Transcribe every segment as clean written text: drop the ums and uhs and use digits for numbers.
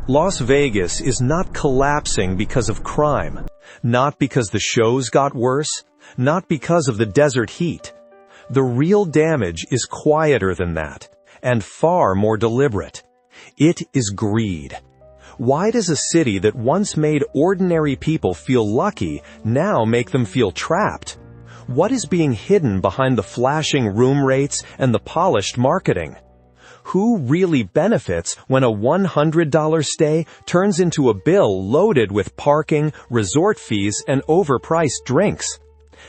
Las Vegas is not collapsing because of crime, not because the shows got worse, not because of the desert heat. The real damage is quieter than that, and far more deliberate. It is greed. Why does a city that once made ordinary people feel lucky now make them feel trapped? What is being hidden behind the flashing room rates and the polished marketing? Who really benefits when a $100 stay turns into a bill loaded with parking, resort fees, and overpriced drinks?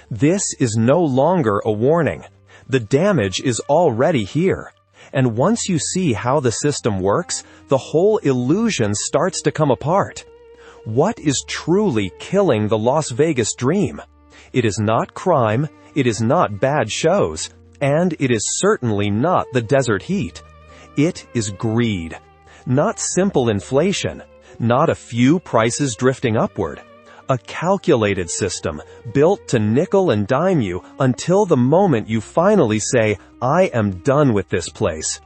This is no longer a warning. The damage is already here. And once you see how the system works, the whole illusion starts to come apart. What is truly killing the Las Vegas dream? It is not crime, it is not bad shows, and it is certainly not the desert heat. It is greed. Not simple inflation, not a few prices drifting upward. A calculated system built to nickel and dime you until the moment you finally say, "I am done with this place."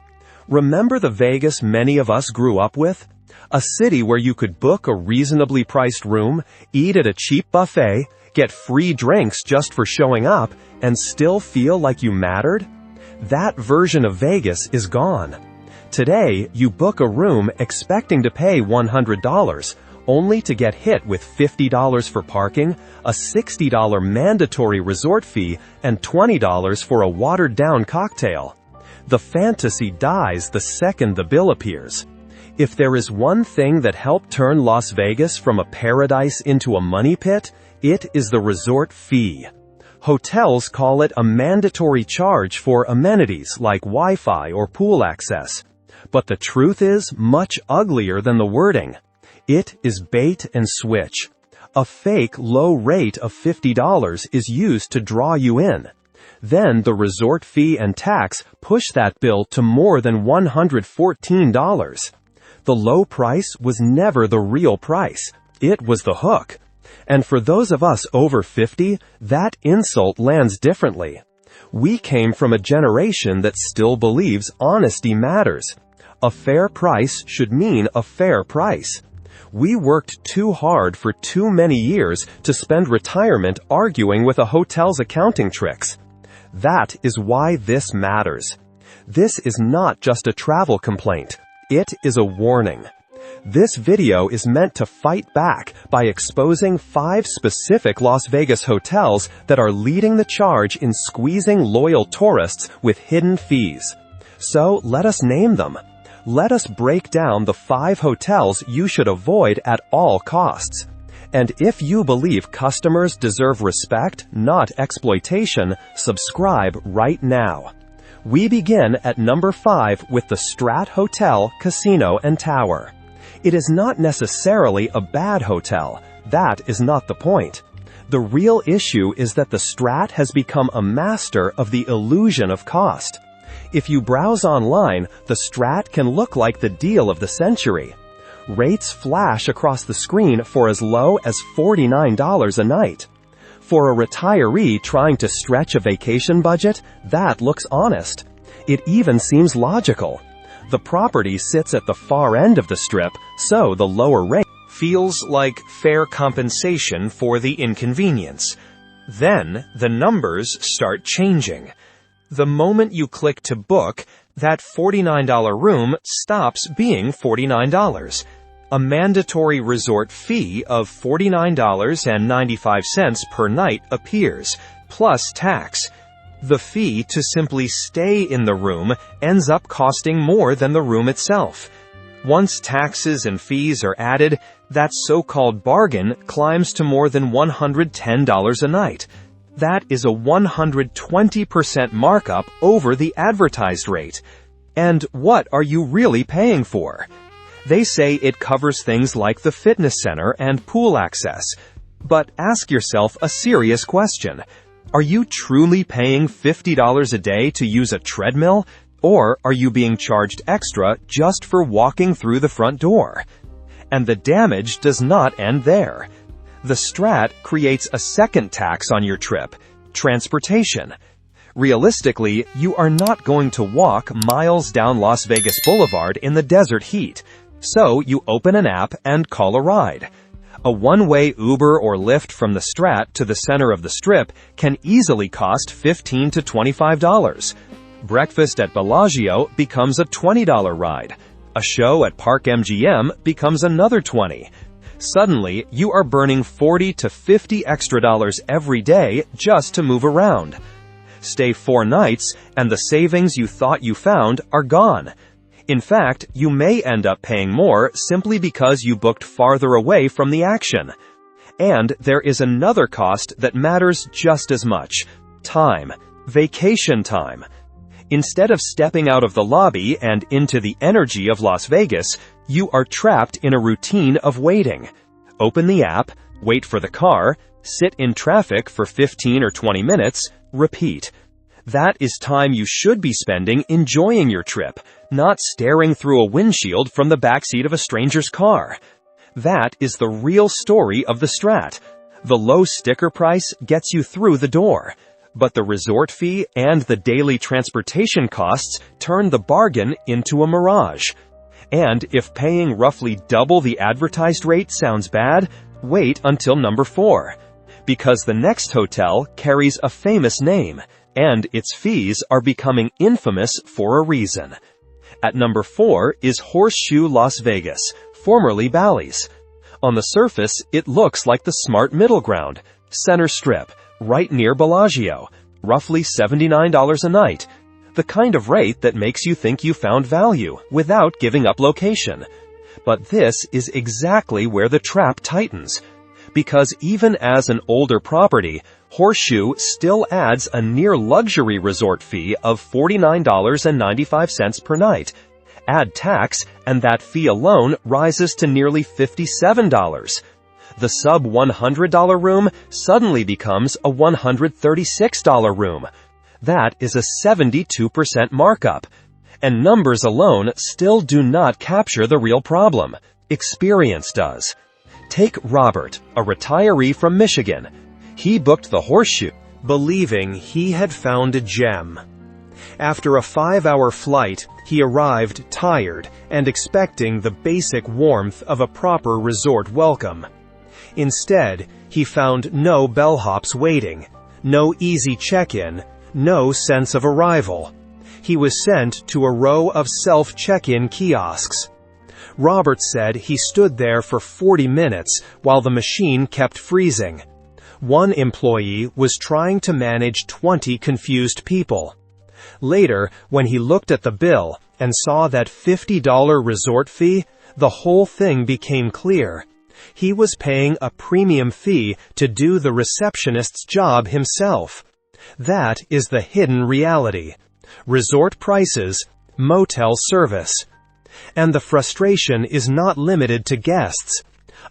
Remember the Vegas many of us grew up with? A city where you could book a reasonably priced room, eat at a cheap buffet, get free drinks just for showing up, and still feel like you mattered? That version of Vegas is gone. Today, you book a room expecting to pay $100, only to get hit with $50 for parking, a $60 mandatory resort fee, and $20 for a watered-down cocktail. The fantasy dies the second the bill appears. If there is one thing that helped turn Las Vegas from a paradise into a money pit, it is the resort fee. Hotels call it a mandatory charge for amenities like Wi-Fi or pool access. But the truth is much uglier than the wording. It is bait and switch. A fake low rate of $50 is used to draw you in. Then the resort fee and tax push that bill to more than $114. The low price was never the real price. It was the hook. And for those of us over 50, that insult lands differently. We came from a generation that still believes honesty matters. A fair price should mean a fair price. We worked too hard for too many years to spend retirement arguing with a hotel's accounting tricks. That is why this matters. This is not just a travel complaint. It is a warning. This video is meant to fight back by exposing 5 specific Las Vegas hotels that are leading the charge in squeezing loyal tourists with hidden fees. So let us name them. Let us break down the 5 hotels you should avoid at all costs. And if you believe customers deserve respect, not exploitation, subscribe right now. We begin at number 5 with the Strat Hotel, Casino and Tower. It is not necessarily a bad hotel. That is not the point. The real issue is that the Strat has become a master of the illusion of cost. If you browse online, the Strat can look like the deal of the century. Rates flash across the screen for as low as $49 a night. For a retiree trying to stretch a vacation budget, that looks honest. It even seems logical. The property sits at the far end of the strip, so the lower rate feels like fair compensation for the inconvenience. Then, the numbers start changing. The moment you click to book, that $49 room stops being $49. A mandatory resort fee of $49.95 per night appears, plus tax. The fee to simply stay in the room ends up costing more than the room itself. Once taxes and fees are added, that so-called bargain climbs to more than $110 a night. That is a 120% markup over the advertised rate. And what are you really paying for? They say it covers things like the fitness center and pool access. But ask yourself a serious question. Are you truly paying $50 a day to use a treadmill? Or are you being charged extra just for walking through the front door? And the damage does not end there. The Strat creates a second tax on your trip: transportation. Realistically, you are not going to walk miles down Las Vegas Boulevard in the desert heat. So you open an app and call a ride. A one-way Uber or Lyft from the Strat to the center of the Strip can easily cost $15 to $25. Breakfast at Bellagio becomes a $20 ride. A show at Park MGM becomes another $20. Suddenly, you are burning $40 to $50 extra every day just to move around. Stay 4 nights, and the savings you thought you found are gone. In fact, you may end up paying more simply because you booked farther away from the action. And there is another cost that matters just as much: time. Vacation time. Instead of stepping out of the lobby and into the energy of Las Vegas, you are trapped in a routine of waiting. Open the app, wait for the car, sit in traffic for 15 or 20 minutes, repeat. That is time you should be spending enjoying your trip, not staring through a windshield from the backseat of a stranger's car. That is the real story of the Strat. The low sticker price gets you through the door, but the resort fee and the daily transportation costs turn the bargain into a mirage. And if paying roughly double the advertised rate sounds bad, wait until number 4. Because the next hotel carries a famous name, and its fees are becoming infamous for a reason. At number 4 is Horseshoe Las Vegas, formerly Bally's. On the surface, it looks like the smart middle ground, center strip, right near Bellagio, roughly $79 a night. The kind of rate that makes you think you found value without giving up location. But this is exactly where the trap tightens. Because even as an older property, Horseshoe still adds a near-luxury resort fee of $49.95 per night. Add tax, and that fee alone rises to nearly $57. The sub-$100 room suddenly becomes a $136 room. That is a 72% markup. And numbers alone still do not capture the real problem. Experience does. Take Robert, a retiree from Michigan. He booked the Horseshoe, believing he had found a gem. After a 5-hour flight, he arrived tired and expecting the basic warmth of a proper resort welcome. Instead, he found no bellhops waiting, no easy check-in, no sense of arrival. He was sent to a row of self-check-in kiosks. Robert said he stood there for 40 minutes while the machine kept freezing. One employee was trying to manage 20 confused people. Later, when he looked at the bill and saw that $50 resort fee, the whole thing became clear. He was paying a premium fee to do the receptionist's job himself. That is the hidden reality. Resort prices, motel service. And the frustration is not limited to guests.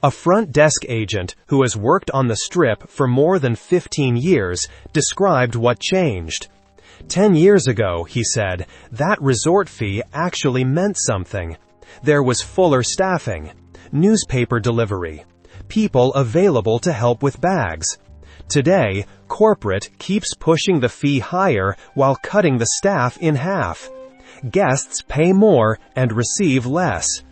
A front desk agent who has worked on the Strip for more than 15 years described what changed. 10 years ago, he said, that resort fee actually meant something. There was fuller staffing, newspaper delivery, people available to help with bags. Today, corporate keeps pushing the fee higher while cutting the staff in half. Guests pay more and receive less.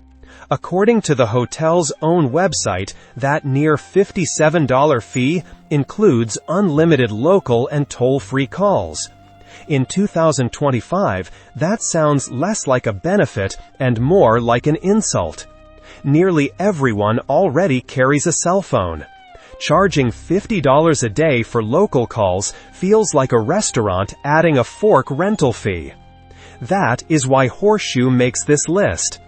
According to the hotel's own website, that near $57 fee includes unlimited local and toll-free calls. In 2025, that sounds less like a benefit and more like an insult. Nearly everyone already carries a cell phone. Charging $50 a day for local calls feels like a restaurant adding a fork rental fee. That is why Horseshoe makes this list.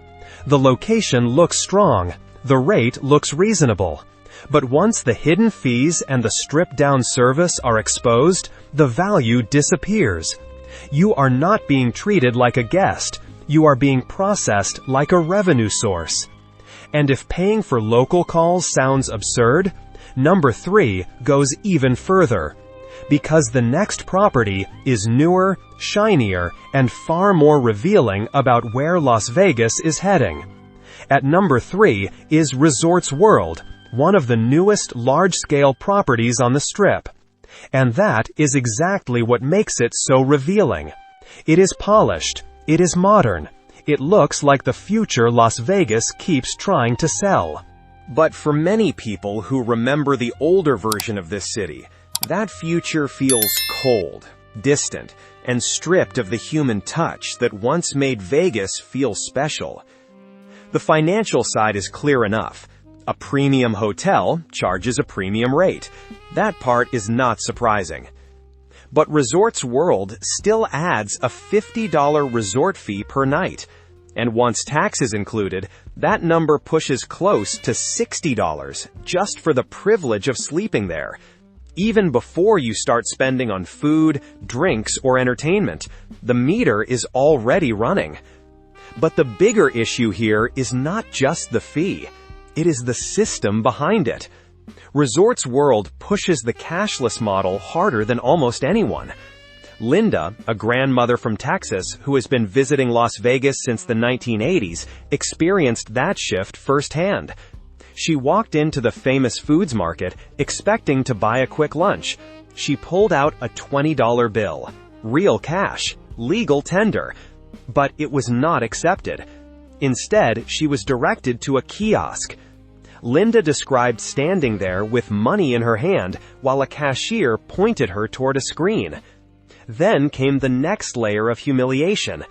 The location looks strong, the rate looks reasonable. But once the hidden fees and the stripped-down service are exposed, the value disappears. You are not being treated like a guest. You are being processed like a revenue source. And if paying for local calls sounds absurd, number 3 goes even further. Because the next property is newer, shinier, and far more revealing about where Las Vegas is heading. At number 3 is Resorts World, one of the newest large-scale properties on the Strip. And that is exactly what makes it so revealing. It is polished. It is modern. It looks like the future Las Vegas keeps trying to sell. But for many people who remember the older version of this city, that future feels cold, distant, and stripped of the human touch that once made Vegas feel special. The financial side is clear enough. A premium hotel charges a premium rate. That part is not surprising. But Resorts World still adds a $50 resort fee per night. And once tax is included, that number pushes close to $60 just for the privilege of sleeping there. Even before you start spending on food, drinks, or entertainment, the meter is already running. But the bigger issue here is not just the fee. It is the system behind it. Resorts World pushes the cashless model harder than almost anyone. Linda, a grandmother from Texas who has been visiting Las Vegas since the 1980s, experienced that shift firsthand. She walked into the famous foods market expecting to buy a quick lunch. She pulled out a $20 bill. Real cash. Legal tender. But it was not accepted. Instead, she was directed to a kiosk. Linda described standing there with money in her hand while a cashier pointed her toward a screen. Then came the next layer of humiliation.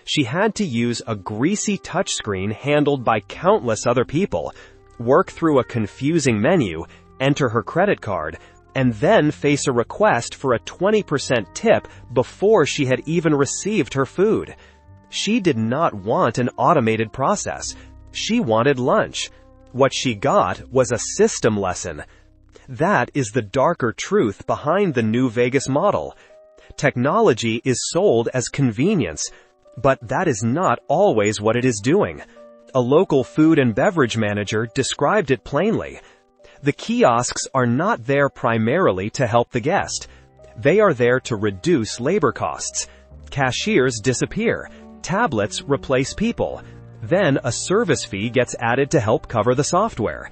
She had to use a greasy touchscreen handled by countless other people, work through a confusing menu, enter her credit card, and then face a request for a 20% tip before she had even received her food. She did not want an automated process. She wanted lunch. What she got was a system lesson. That is the darker truth behind the new Vegas model. Technology is sold as convenience, but that is not always what it is doing. A local food and beverage manager described it plainly. The kiosks are not there primarily to help the guest. They are there to reduce labor costs. Cashiers disappear. Tablets replace people. Then a service fee gets added to help cover the software.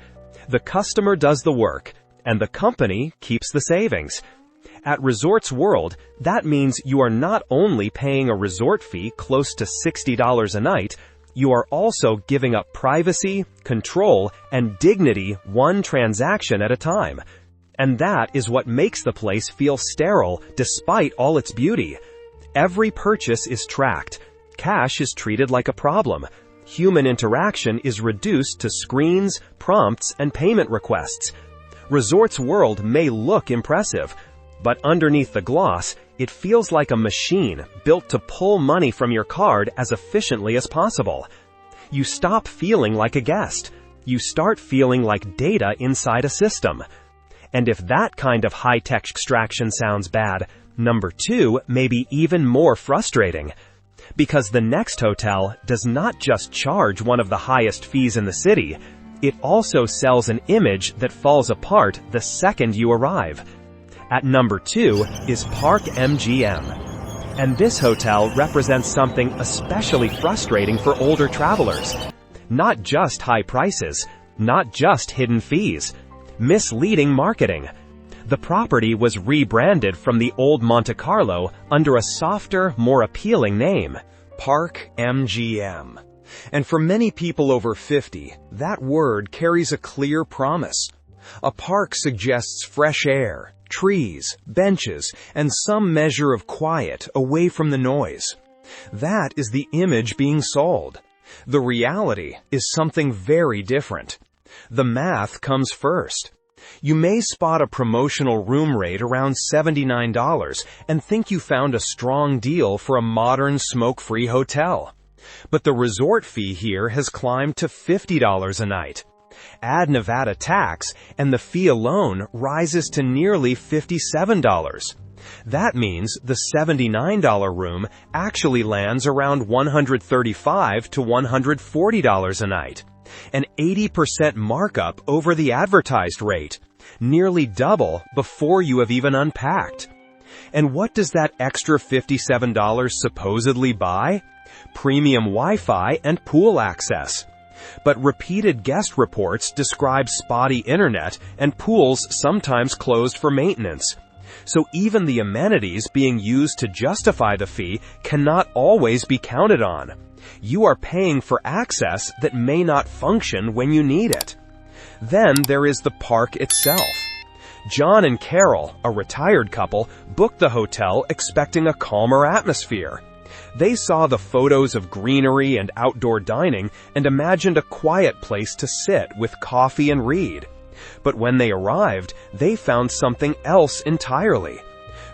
The customer does the work, and the company keeps the savings. At Resorts World, that means you are not only paying a resort fee close to $60 a night, you are also giving up privacy, control, and dignity one transaction at a time. And that is what makes the place feel sterile despite all its beauty. Every purchase is tracked. Cash is treated like a problem. Human interaction is reduced to screens, prompts, and payment requests. Resorts World may look impressive, but underneath the gloss, it feels like a machine built to pull money from your card as efficiently as possible. You stop feeling like a guest. You start feeling like data inside a system. And if that kind of high-tech extraction sounds bad, number 2 may be even more frustrating. Because the next hotel does not just charge one of the highest fees in the city, it also sells an image that falls apart the second you arrive. At number 2 is Park MGM. And this hotel represents something especially frustrating for older travelers. Not just high prices, not just hidden fees, misleading marketing. The property was rebranded from the old Monte Carlo under a softer, more appealing name, Park MGM. And for many people over 50, that word carries a clear promise. A park suggests fresh air, trees, benches, and some measure of quiet away from the noise. That is the image being sold. The reality is something very different. The math comes first. You may spot a promotional room rate around $79 and think you found a strong deal for a modern smoke-free hotel. But the resort fee here has climbed to $50 a night. Add Nevada tax, and the fee alone rises to nearly $57. That means the $79 room actually lands around $135 to $140 a night. An 80% markup over the advertised rate, nearly double before you have even unpacked. And what does that extra $57 supposedly buy? Premium Wi-Fi and pool access. But repeated guest reports describe spotty internet and pools sometimes closed for maintenance. So even the amenities being used to justify the fee cannot always be counted on. You are paying for access that may not function when you need it. Then there is the park itself. John and Carol, a retired couple, booked the hotel expecting a calmer atmosphere. They saw the photos of greenery and outdoor dining and imagined a quiet place to sit with coffee and read. But when they arrived, they found something else entirely.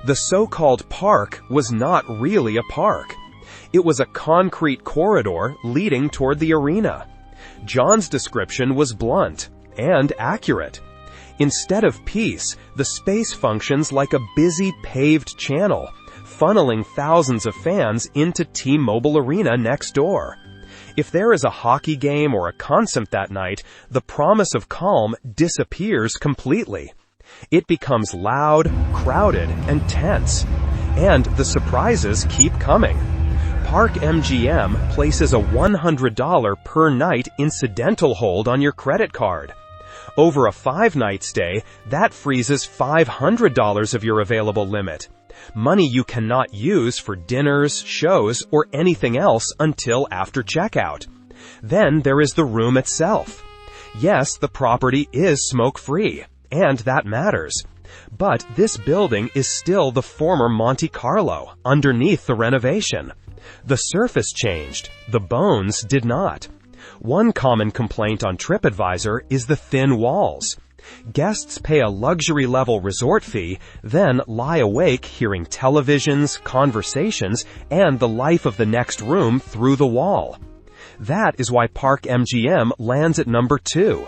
The so-called park was not really a park. It was a concrete corridor leading toward the arena. John's description was blunt and accurate. Instead of peace, the space functions like a busy paved channel, funneling thousands of fans into T-Mobile Arena next door. If there is a hockey game or a concert that night, the promise of calm disappears completely. It becomes loud, crowded, and tense. And the surprises keep coming. Park MGM places a $100 per night incidental hold on your credit card. Over a 5-night stay, that freezes $500 of your available limit. Money you cannot use for dinners, shows, or anything else until after checkout. Then there is the room itself. Yes, the property is smoke-free, and that matters. But this building is still the former Monte Carlo, underneath the renovation. The surface changed, the bones did not. One common complaint on TripAdvisor is the thin walls. Guests pay a luxury-level resort fee, then lie awake hearing televisions, conversations, and the life of the next room through the wall. That is why Park MGM lands at number 2.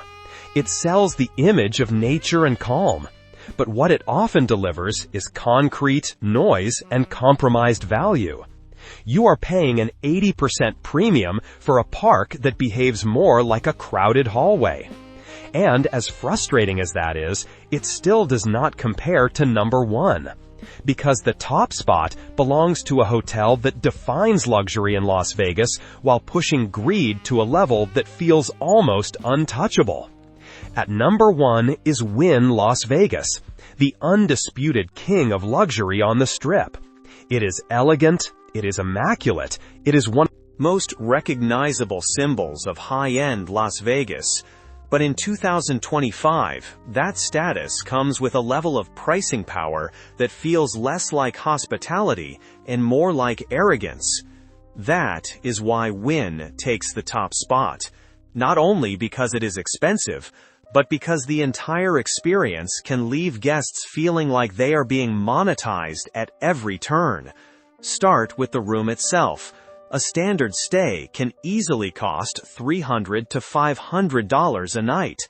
It sells the image of nature and calm. But what it often delivers is concrete, noise, and compromised value. You are paying an 80% premium for a park that behaves more like a crowded hallway. And as frustrating as that is, it still does not compare to number 1. Because the top spot belongs to a hotel that defines luxury in Las Vegas while pushing greed to a level that feels almost untouchable. At number 1 is Wynn Las Vegas, the undisputed king of luxury on the Strip. It is elegant, it is immaculate, it is one of the most recognizable symbols of high-end Las Vegas. But in 2025, that status comes with a level of pricing power that feels less like hospitality and more like arrogance. That is why Wynn takes the top spot. Not only because it is expensive, but because the entire experience can leave guests feeling like they are being monetized at every turn. Start with the room itself. A standard stay can easily cost $300 to $500 a night.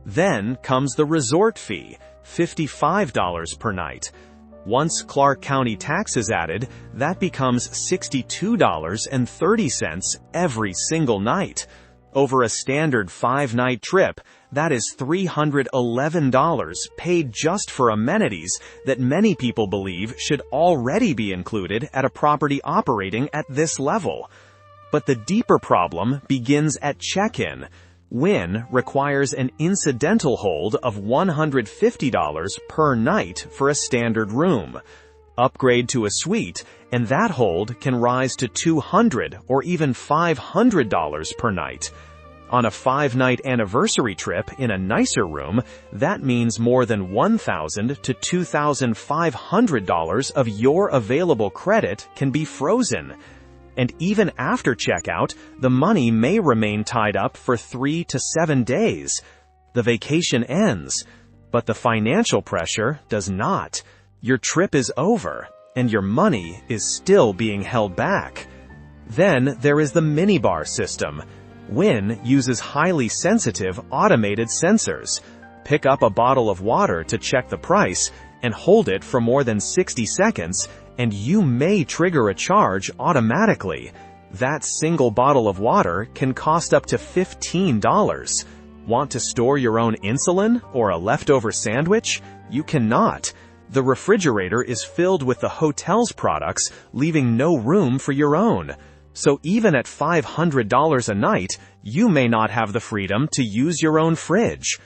Then comes the resort fee, $55 per night. Once Clark County tax is added, that becomes $62.30 every single night. Over a standard 5-night trip, that is $311 paid just for amenities that many people believe should already be included at a property operating at this level. But the deeper problem begins at check-in. Wynn requires an incidental hold of $150 per night for a standard room. Upgrade to a suite, and that hold can rise to $200 or even $500 per night. On a 5-night anniversary trip in a nicer room, that means more than $1,000 to $2,500 of your available credit can be frozen. And even after checkout, the money may remain tied up for 3 to 7 days. The vacation ends, but the financial pressure does not. Your trip is over, and your money is still being held back. Then there is the minibar system. Wynn uses highly sensitive automated sensors. Pick up a bottle of water to check the price, and hold it for more than 60 seconds, and you may trigger a charge automatically. That single bottle of water can cost up to $15. Want to store your own insulin or a leftover sandwich? You cannot. The refrigerator is filled with the hotel's products, leaving no room for your own. So even at $500 a night, you may not have the freedom to use your own fridge.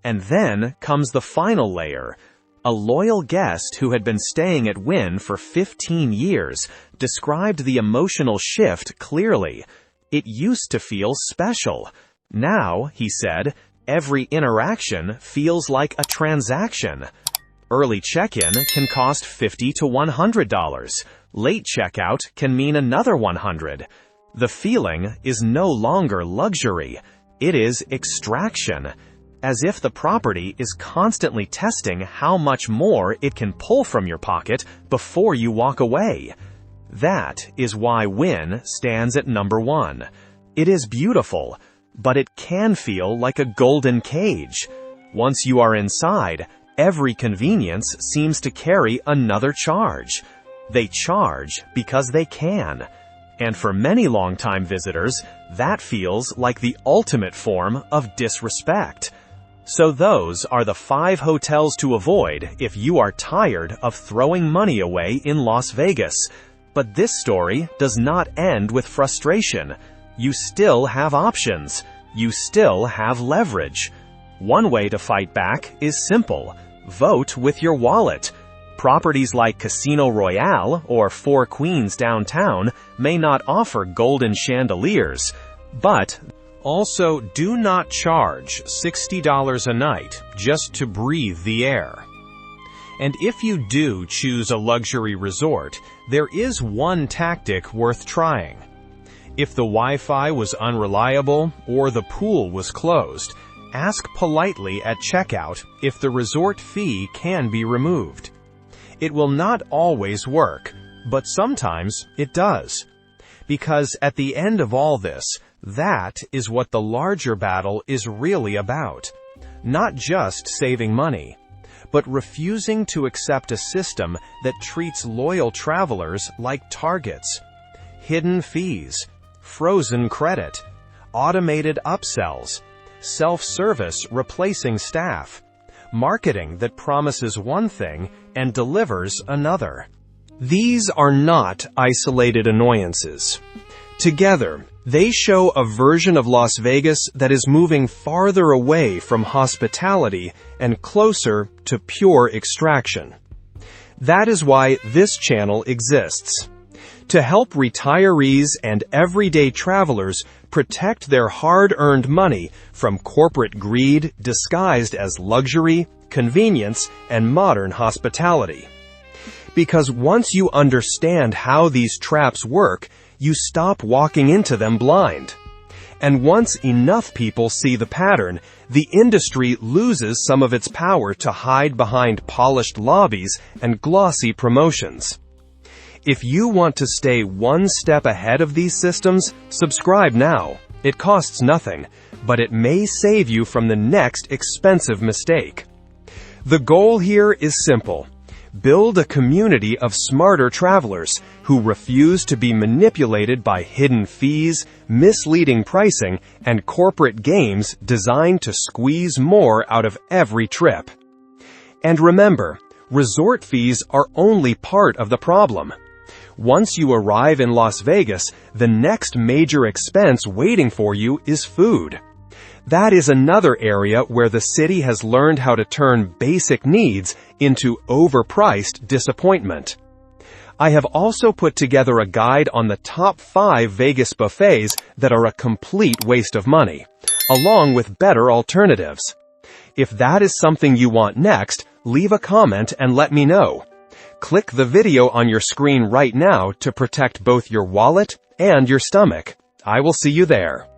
And then comes the final layer. A loyal guest who had been staying at Wynn for 15 years described the emotional shift clearly. It used to feel special. Now, he said, every interaction feels like a transaction. Early check-in can cost $50 to $100. Late checkout can mean another $100. The feeling is no longer luxury. It is extraction, as if the property is constantly testing how much more it can pull from your pocket before you walk away. That is why Wynn stands at number 1. It is beautiful, but it can feel like a golden cage. Once you are inside, every convenience seems to carry another charge. They charge because they can. And for many long-time visitors, that feels like the ultimate form of disrespect. So those are the 5 hotels to avoid if you are tired of throwing money away in Las Vegas. But this story does not end with frustration. You still have options. You still have leverage. One way to fight back is simple. Vote with your wallet. Properties like Casino Royale or Four Queens downtown may not offer golden chandeliers, but also do not charge $60 a night just to breathe the air. And if you do choose a luxury resort, there is one tactic worth trying. If the Wi-Fi was unreliable or the pool was closed, ask politely at checkout if the resort fee can be removed. It will not always work, but sometimes it does. Because at the end of all this, that is what the larger battle is really about. Not just saving money, but refusing to accept a system that treats loyal travelers like targets. Hidden fees, frozen credit, automated upsells, self-service replacing staff, marketing that promises one thing and delivers another. These are not isolated annoyances. Together, they show a version of Las Vegas that is moving farther away from hospitality and closer to pure extraction. That is why this channel exists. To help retirees and everyday travelers protect their hard-earned money from corporate greed disguised as luxury, convenience, and modern hospitality. Because once you understand how these traps work, you stop walking into them blind. And once enough people see the pattern, the industry loses some of its power to hide behind polished lobbies and glossy promotions. If you want to stay one step ahead of these systems, subscribe now. It costs nothing, but it may save you from the next expensive mistake. The goal here is simple. Build a community of smarter travelers who refuse to be manipulated by hidden fees, misleading pricing, and corporate games designed to squeeze more out of every trip. And remember, resort fees are only part of the problem. Once you arrive in Las Vegas, the next major expense waiting for you is food. That is another area where the city has learned how to turn basic needs into overpriced disappointment. I have also put together a guide on the top 5 Vegas buffets that are a complete waste of money, along with better alternatives. If that is something you want next, leave a comment and let me know. Click the video on your screen right now to protect both your wallet and your stomach. I will see you there.